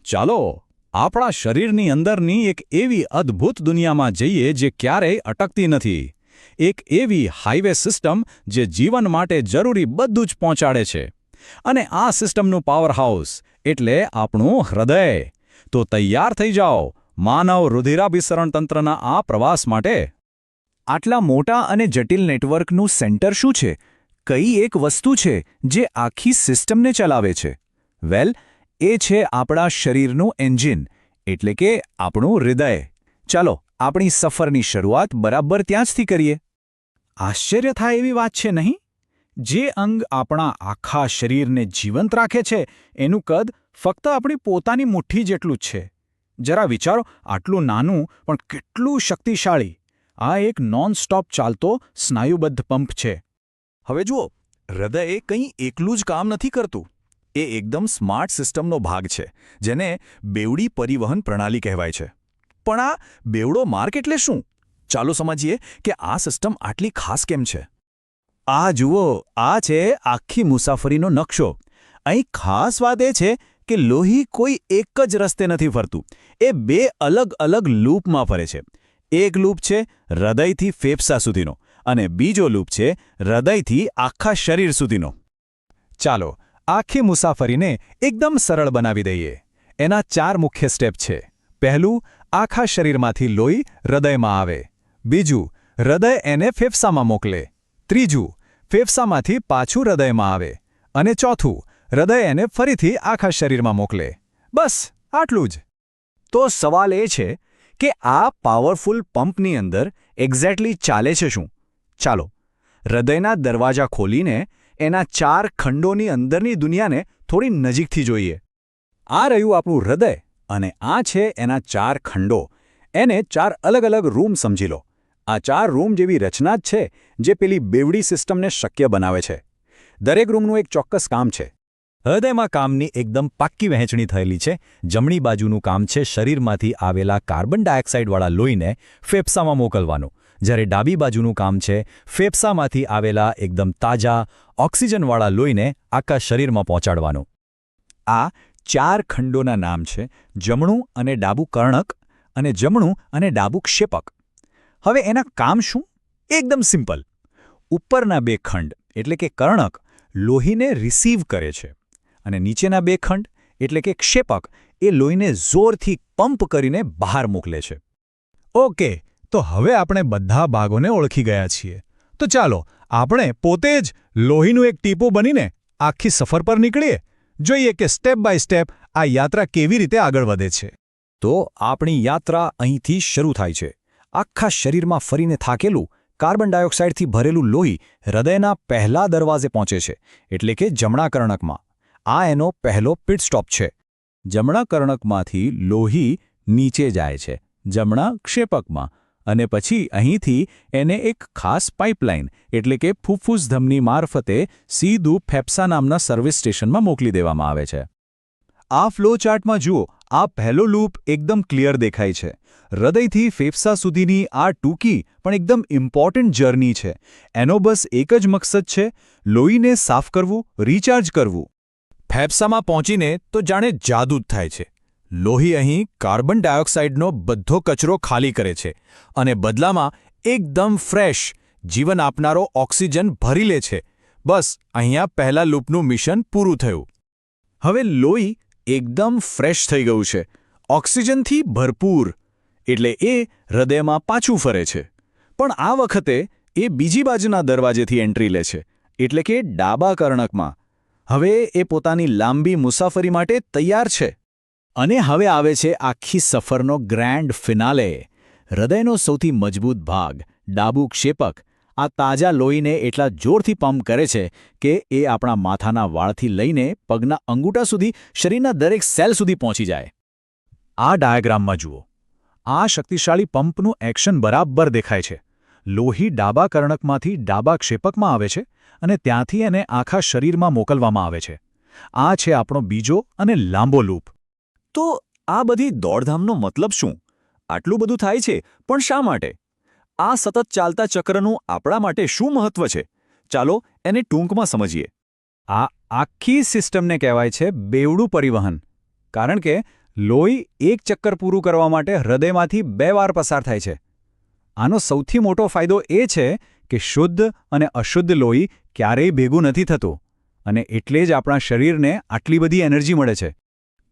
ચાલો આપણા શરીરની અંદરની એક એવી અદ્ભુત દુનિયામાં જઈએ જે ક્યારેય અટકતી નથી. એક એવી હાઈવે સિસ્ટમ જે જીવન માટે જરૂરી બધું જ પહોંચાડે છે. અને આ સિસ્ટમનું પાવરહાઉસ એટલે આપણું હૃદય. તો તૈયાર થઈ જાઓ માનવ રુધિરાભિસરણ તંત્રના આ પ્રવાસ માટે. આટલા મોટા અને જટિલ નેટવર્કનું સેન્ટર શું છે? કઈ એક વસ્તુ છે જે આખી સિસ્ટમને ચલાવે છે? વેલ, એ છે આપણા શરીરનું એન્જિન, એટલે કે આપણું હૃદય. ચાલો આપણી સફરની શરૂઆત બરાબર ત્યાં જથી કરીએ. આશ્ચર્ય થાય એવી વાત છે નહીં? જે અંગ આપણા આખા શરીરને જીવંત રાખે છે એનું કદ ફક્ત આપણી પોતાની મુઠ્ઠી જેટલું જ છે. જરા વિચારો, આટલું નાનું પણ કેટલું શક્તિશાળી. આ એક નોન-સ્ટોપ ચાલતો સ્નાયુબદ્ધ પંપ છે. હવે જુઓ, હૃદય કંઈ એકલું જ કામ નથી કરતું. એ એકદમ સ્માર્ટ સિસ્ટમનો ભાગ છે, જેને બેવડી પરિવહન પ્રણાલી કહેવાય છે. પણ આ બેવડો માર્ગ એટલે શું? ચાલો સમજીએ કે આ સિસ્ટમ આટલી ખાસ કેમ છે. આ જુઓ, આ છે આખી મુસાફરીનો નકશો. અહીં ખાસ વાત એ છે કે લોહી કોઈ એક જ રસ્તે નથી ફરતું. એ બે અલગ અલગ લૂપમાં ફરે છે. એક લૂપ છે હૃદયથી ફેફસા સુધીનો અને બીજો લૂપ છે હૃદયથી આખા શરીર સુધીનો. ચાલો આખી મુસાફરીને એકદમ સરળ બનાવી દઈએ. એના 4 મુખ્ય સ્ટેપ છે. પહેલું, આખા શરીરમાંથી લોહી હૃદયમાં આવે. બીજું, હૃદય એને ફેફસામાં મોકલે. ત્રીજું, ફેફસામાંથી પાછું હૃદયમાં આવે. અને ચોથું, હૃદય એને ફરીથી આખા શરીરમાં મોકલે. બસ આટલું જ. તો સવાલ એ છે કે આ પાવરફુલ પંપની અંદર એક્ઝેક્ટલી ચાલે છે શું? ચાલો હૃદયના દરવાજા ખોલીને એના 4 ખંડોની અંદરની દુનિયાને થોડી નજીકથી જોઈએ. આ રહ્યું આપણું હૃદય અને આ છે એના 4 ખંડો. એને 4 અલગ અલગ રૂમ સમજી લો. આ 4 રૂમ જેવી રચના જ છે જે પેલી બેવડી સિસ્ટમને શક્ય બનાવે છે. દરેક રૂમનું એક ચોક્કસ કામ છે. હૃદયમાં કામની એકદમ પાક્કી વહેંચણી થયેલી છે. જમણી બાજુનું કામ છે શરીરમાંથી આવેલા કાર્બન ડાયોક્સાઇડવાળા લોહીને ફેફસામાં મોકલવાનું, જ્યારે ડાબી બાજુનું કામ છે ફેફસામાંથી આવેલા એકદમ તાજા ઓક્સિજનવાળા લોહીને આખા શરીરમાં પહોંચાડવાનું. આ 4 ખંડોના નામ છે જમણું અને ડાબું કર્ણક અને જમણું અને ડાબું ક્ષેપક. હવે એના કામ શું? એકદમ સિમ્પલ. ઉપરના 2 ખંડ એટલે કે કર્ણક લોહીને રિસીવ કરે છે અને નીચેના 2 ખંડ એટલે કે ક્ષેપક એ લોહીને જોરથી પંપ કરીને બહાર મોકલે છે. ઓકે, તો હવે આપણે બધા ભાગોને ઓળખી ગયા છીએ. તો ચાલો આપણે પોતે જ લોહીનું એક ટીપું બનીને આખી સફર પર નીકળીએ. જોઈએ કે સ્ટેપ બાય સ્ટેપ આ યાત્રા કેવી રીતે આગળ વધે છે. તો આપણી યાત્રા અહીંથી શરૂ થાય છે. આખા શરીરમાં ફરીને થાકેલું કાર્બન ડાયોક્સાઇડથી ભરેલું લોહી હૃદયના પહેલા દરવાજે પહોંચે છે, એટલે કે જમણા કર્ણકમાં. આ એનો પહેલો પિટ સ્ટોપ છે. જમણા કર્ણકમાંથી લોહી નીચે જાય છે જમણા ક્ષેપકમાં અને પછી અહીંથી એને એક ખાસ પાઇપલાઇન એટલે કે ફૂફૂસ ધમની મારફતે સીધું ફેફસા નામના સર્વિસ સ્ટેશનમાં મોકલી દેવામાં આવે છે. આ ફ્લો ચાર્ટમાં જુઓ, આ પહેલો લૂપ એકદમ ક્લિયર દેખાય છે. હૃદયથી ફેફસા સુધીની આ ટૂંકી પણ એકદમ ઇમ્પોર્ટન્ટ જર્ની છે. એનો બસ એક જ મકસદ છે, લોહીને સાફ કરવું, રિચાર્જ કરવું. ફેફસામાં પહોંચીને તો જાણે જાદુ જ થાય છે. લોહી અહીં કાર્બન ડાયોક્સાઇડનો બધો કચરો ખાલી કરે છે અને બદલામાં એકદમ ફ્રેશ, જીવન આપનારો ઓક્સિજન ભરી લે છે. બસ અહીંયા પહેલા લૂપનું મિશન પૂરું થયું. હવે લોહી એકદમ ફ્રેશ થઈ ગયું છે, ઓક્સિજનથી ભરપૂર. એટલે એ હૃદયમાં પાછું ફરે છે. પણ આ વખતે એ બીજી બાજુના દરવાજેથી એન્ટ્રી લે છે, એટલે કે ડાબા કર્ણકમાં. હવે એ પોતાની લાંબી મુસાફરી માટે તૈયાર છે. અને હવે આવે છે આખી સફરનો ગ્રેન્ડ ફિનાલે. હૃદયનો સૌથી મજબૂત ભાગ, ડાબું ક્ષેપક, આ તાજા લોહીને એટલા જોરથી પંપ કરે છે કે એ આપણા માથાના વાળથી લઈને પગના અંગૂઠા સુધી શરીરના દરેક સેલ સુધી પહોંચી જાય. આ ડાયાગ્રામમાં જુઓ. આ શક્તિશાળી પંપનું એક્શન બરાબર દેખાય છે. લોહી ડાબા કર્ણકમાંથી ડાબા ક્ષેપકમાં આવે છે અને ત્યાંથી એને આખા શરીરમાં મોકલવામાં આવે છે. આ છે આપણો બીજો અને લાંબો લૂપ. તો આ બધી દોડધામનો મતલબ શું? આટલું બધું થાય છે, પણ શા માટે? આ સતત ચાલતા ચક્રનું આપણા માટે શું મહત્વ છે? ચાલો એને ટૂંકમાં સમજીએ. આ આખી સિસ્ટમને કહેવાય છે બેવડું પરિવહન. કારણ કે લોહી એક ચક્કર પૂરું કરવા માટે હૃદયમાંથી 2 વાર પસાર થાય છે. આનો સૌથી મોટો ફાયદો એ છે કે શુદ્ધ અને અશુદ્ધ લોહી ક્યારેય ભેગું નથી થતું અને એટલે જ આપણા શરીરને આટલી બધી એનર્જી મળે છે.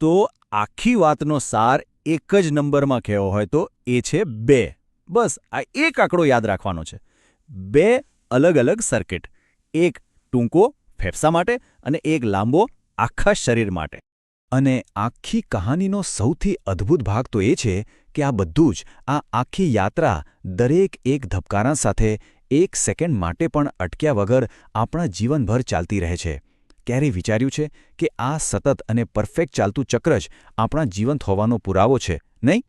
તો આખી વાતનો સાર એક જ નંબરમાં કહેવો હોય તો એ છે 2. બસ આ એક આંકડો યાદ રાખવાનો છે. 2 અલગ અલગ સર્કિટ, એક ટૂંકો ફેફસા માટે અને એક લાંબો આખા શરીર માટે. અને આખી કહાનીનો સૌથી અદ્ભુત ભાગ તો એ છે કે આ બધું જ, આ આખી યાત્રા દરેક એક ધબકારા સાથે 1 સેકન્ડ માટે પણ અટક્યા વગર આપણા જીવનભર ચાલતી રહે છે. ક્યારેય વિચાર્યું છે કે આ સતત અને પરફેક્ટ ચાલતું ચક્ર જ આપણા જીવંત હોવાનો પુરાવો છે, નહીં?